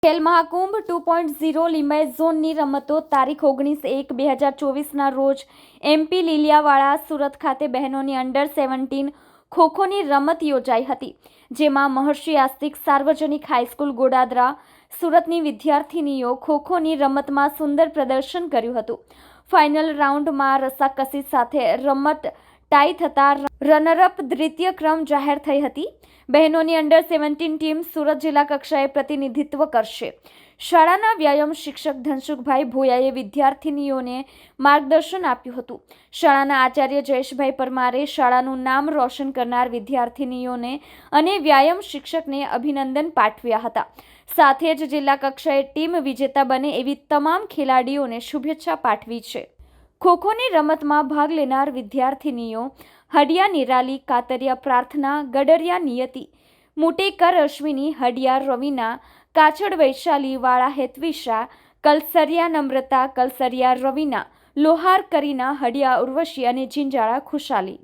ખેલ મહાકુંભ 2.0 લિંબાયત ઝોનની રમતો તારીખ 19/1/2024ના રોજ MP લીલિયાવાડા સુરત ખાતે બહેનોની અંડર 17 ખોખોની રમત યોજાઈ હતી, જેમાં મહર્ષિ આસ્તિક સાર્વજનિક હાઈસ્કૂલ ગોડાદરા સુરતની વિદ્યાર્થીનીઓ ખોખોની રમતમાં સુંદર પ્રદર્શન કર્યું હતું. ફાઇનલ રાઉન્ડમાં રસાકસી સાથે રમત ટાઈ થતાં રનરઅપ દ્વિતીય ક્રમ જાહેર થઈ હતી. બહેનોની અંડર 17 ટીમ સુરત જિલ્લા કક્ષાએ પ્રતિનિધિત્વ કરશે. શાળાના વ્યાયામ શિક્ષક ધનસુખભાઈ ભોયાએ વિદ્યાર્થીનીઓને માર્ગદર્શન આપ્યું હતું. શાળાના આચાર્ય જયેશભાઈ પરમારે શાળાનું નામ રોશન કરનાર વિદ્યાર્થીનીઓને અને વ્યાયામ શિક્ષકને અભિનંદન પાઠવ્યા હતા. સાથે જ જિલ્લા કક્ષાએ ટીમ વિજેતા બને એવી તમામ ખેલાડીઓને શુભેચ્છા પાઠવી છે. ખોખોની રમતમાં ભાગ લેનાર વિદ્યાર્થીનીઓ હડિયા નિરાલી, કાતરિયા પ્રાર્થના, ગડરિયા નિયતિ, મુટેકર અશ્વિની, હડિયા રવિના, કાછડ વૈશાલી, વાળા હેત્વિશા, કલસરિયા નમ્રતા, કલસરિયા રવિના, લોહાર કરીના, હડિયા ઉર્વશી અને જિંજાળા ખુશાલી.